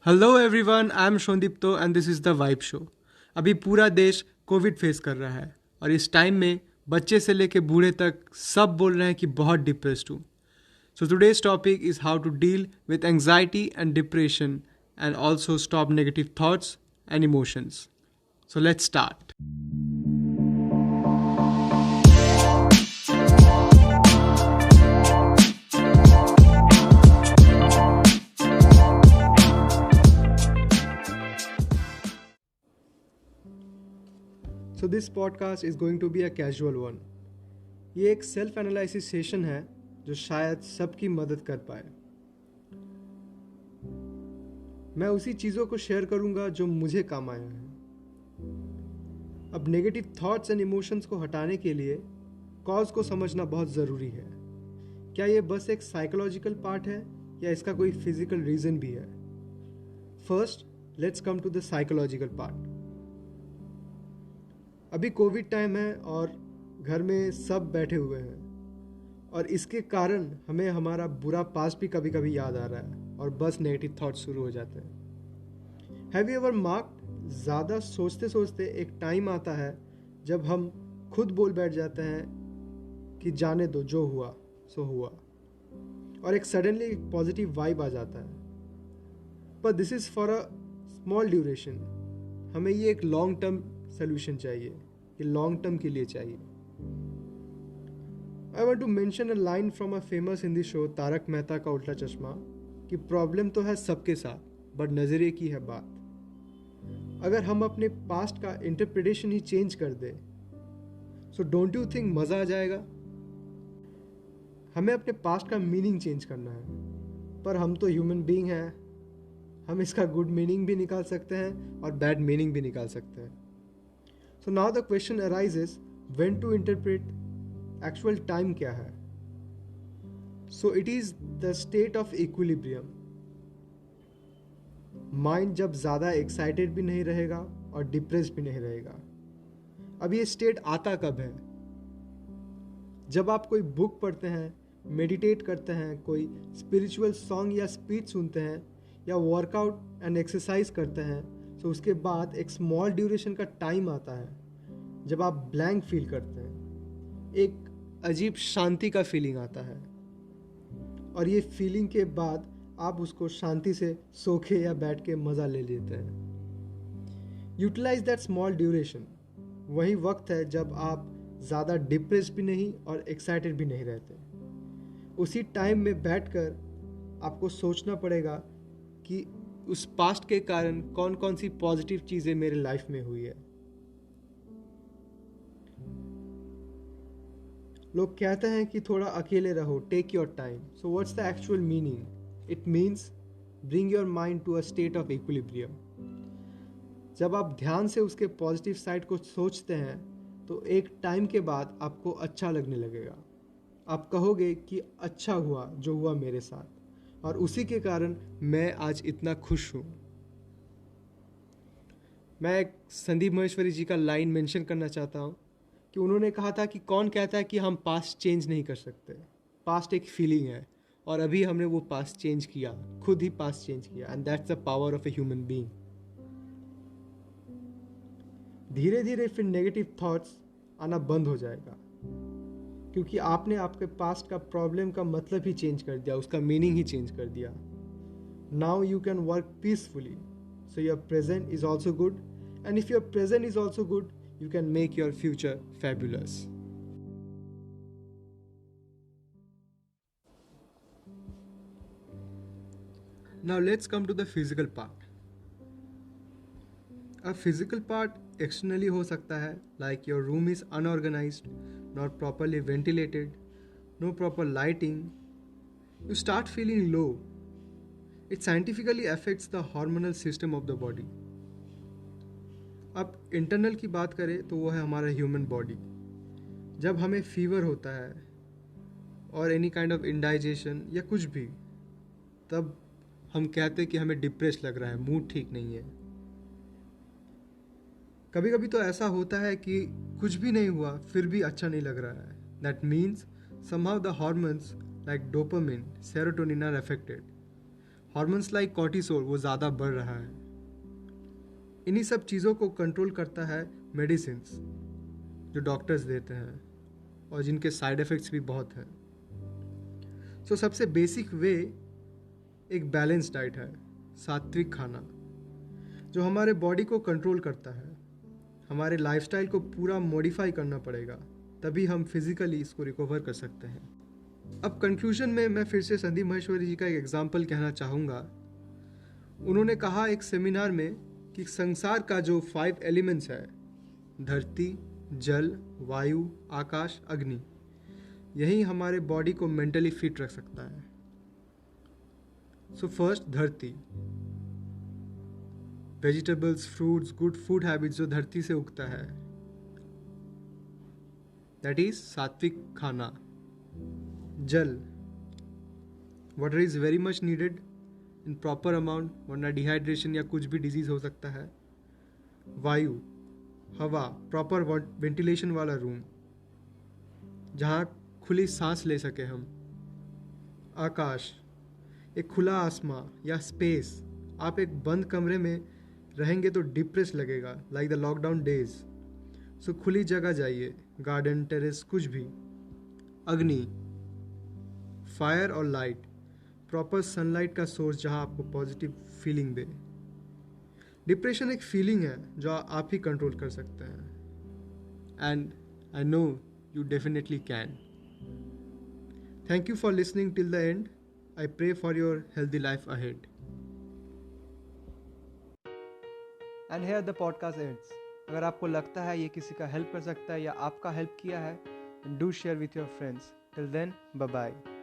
Hello everyone, I am Shondipto and this is the vibe show. अभी पूरा देश Covid face कर रहा है और इस टाइम में बच्चे से लेके बूढ़े तक सब बोल रहे हैं कि बहुत डिप्रेस्ड हूँ। So today's topic is how to deal with anxiety and depression and also stop negative thoughts and emotions. So let's start. So this podcast is going to be a casual one. ये एक self analysis session है जो शायद सबकी मदद कर पाए। मैं उसी चीज़ों को शेयर करूंगा जो मुझे काम आया है। अब नेगेटिव थॉट्स एंड इमोशंस को हटाने के लिए कॉज को समझना बहुत ज़रूरी है। क्या ये बस एक साइकोलॉजिकल पार्ट है या इसका कोई फिजिकल रीज़न भी है? First, let's come to the psychological part. अभी कोविड टाइम है और घर में सब बैठे हुए हैं और इसके कारण हमें हमारा बुरा पास्ट भी कभी कभी याद आ रहा है और बस नेगेटिव थॉट्स शुरू हो जाते हैं। हैव यू एवर मार्क्ड, ज़्यादा सोचते सोचते एक टाइम आता है जब हम खुद बोल बैठ जाते हैं कि जाने दो, जो हुआ सो हुआ, और एक सडनली एक पॉजिटिव वाइब आ जाता है। पर this is for a small duration. हमें ये एक लॉन्ग टर्म सोल्यूशन चाहिए, ये लॉन्ग टर्म के लिए चाहिए। I want to mention a line from a famous Hindi show Taarak Mehta ka Ooltah चश्मा कि प्रॉब्लम तो है सबके साथ बट नज़रिए की है बात। अगर हम अपने पास्ट का इंटरप्रिटेशन ही चेंज कर दे सो डोंट यू थिंक मज़ा आ जाएगा? हमें अपने पास्ट का मीनिंग चेंज करना है, पर हम तो ह्यूमन बीइंग हैं। हम इसका गुड मीनिंग भी निकाल सकते हैं और बैड मीनिंग भी निकाल सकते हैं। So now the question arises, when to interpret actual time क्या है? So it is the state of equilibrium. Mind जब ज़्यादा एक्साइटेड भी नहीं रहेगा और डिप्रेस्ड भी नहीं रहेगा। अब ये स्टेट आता कब है? जब आप कोई बुक पढ़ते हैं, मेडिटेट करते हैं, कोई स्पिरिचुअल सॉन्ग या स्पीच सुनते हैं या वर्कआउट एंड एक्सरसाइज करते हैं, तो उसके बाद एक स्मॉल ड्यूरेशन का टाइम आता है जब आप ब्लैंक फील करते हैं। एक अजीब शांति का फीलिंग आता है और ये फीलिंग के बाद आप उसको शांति से सो के या बैठ के मज़ा ले लेते हैं। Utilise that small duration. वही वक्त है जब आप ज़्यादा डिप्रेस्ड भी नहीं और एक्साइटेड भी नहीं रहते। उसी टाइम में बैठकर आपको सोचना पड़ेगा कि उस पास्ट के कारण कौन कौन सी पॉजिटिव चीज़ें मेरे लाइफ में हुई है। लोग कहते हैं कि थोड़ा अकेले रहो, take your time. So what's the actual meaning? It means bring your mind to a state of equilibrium. जब आप ध्यान से उसके पॉजिटिव साइड को सोचते हैं तो एक टाइम के बाद आपको अच्छा लगने लगेगा। आप कहोगे कि अच्छा हुआ जो हुआ मेरे साथ, और उसी के कारण मैं आज इतना खुश हूँ। मैं एक संदीप महेश्वरी जी का लाइन मेंशन करना चाहता हूँ कि उन्होंने कहा था कि कौन कहता है कि हम पास्ट चेंज नहीं कर सकते। पास्ट एक फीलिंग है और अभी हमने वो पास्ट चेंज किया, खुद ही पास्ट चेंज किया, and that's the power of a human being. धीरे धीरे फिर नेगेटिव थॉट्स आना बंद हो जाएगा क्योंकि आपने आपके पास्ट का प्रॉब्लम का मतलब ही चेंज कर दिया, उसका मीनिंग ही चेंज कर दिया। Now you can work peacefully, so your present is also good, and if your present is also good you can make your future fabulous. Now let's come to the physical part. A physical part externally हो सकता है, like your room is unorganized, not properly ventilated, no proper lighting. You start feeling low. It scientifically affects the hormonal system of the body. अब internal की बात करें तो वो है हमारा ह्यूमन बॉडी। जब हमें फीवर होता है और एनी काइंड ऑफ इंडाइजेशन या कुछ भी, तब हम कहते हैं कि हमें डिप्रेस लग रहा है, मूड ठीक नहीं है। कभी कभी तो ऐसा होता है कि कुछ भी नहीं हुआ फिर भी अच्छा नहीं लग रहा है। That means somehow the hormones like dopamine, serotonin are affected. Hormones like cortisol वो ज़्यादा बढ़ रहा है। इन्हीं सब चीज़ों को कंट्रोल करता है मेडिसिन्स जो डॉक्टर्स देते हैं और जिनके साइड इफ़ेक्ट्स भी बहुत हैं। सो सबसे बेसिक वे एक बैलेंस डाइट है, सात्विक खाना, जो हमारे बॉडी को कंट्रोल करता है। हमारे लाइफस्टाइल को पूरा मॉडिफाई करना पड़ेगा, तभी हम फिजिकली इसको रिकवर कर सकते हैं। अब कंक्लूजन में मैं फिर से संदीप महेश्वरी जी का एक एग्जाम्पल कहना चाहूँगा। उन्होंने कहा एक सेमिनार में कि संसार का जो 5 एलिमेंट्स है, धरती, जल, वायु, आकाश, अग्नि, यही हमारे बॉडी को मेंटली फिट रख सकता है। सो फर्स्ट, धरती, vegetables, fruits, good food habits जो धरती से उगता है, दैट इज सात्विक खाना। जल, water is very much needed in proper amount, वरना डिहाइड्रेशन या कुछ भी डिजीज हो सकता है। वायु, हवा, प्रॉपर वेंटिलेशन वाला रूम जहाँ खुली सांस ले सके हम। आकाश, एक खुला आसमां या स्पेस। आप एक बंद कमरे में रहेंगे तो डिप्रेस लगेगा, लाइक द लॉकडाउन डेज। सो खुली जगह जाइए, गार्डन, टेरेस, कुछ भी। अग्नि, फायर और लाइट, प्रॉपर सनलाइट का सोर्स जहाँ आपको पॉजिटिव फीलिंग दे। डिप्रेशन एक फीलिंग है जो आप ही कंट्रोल कर सकते हैं, and I know you definitely can. Thank you for listening till the end. I pray for your healthy life ahead. And here the podcast ends. अगर आपको लगता है ये किसी का हेल्प कर सकता है या आपका हेल्प किया है, do share with your friends. Till then, bye bye.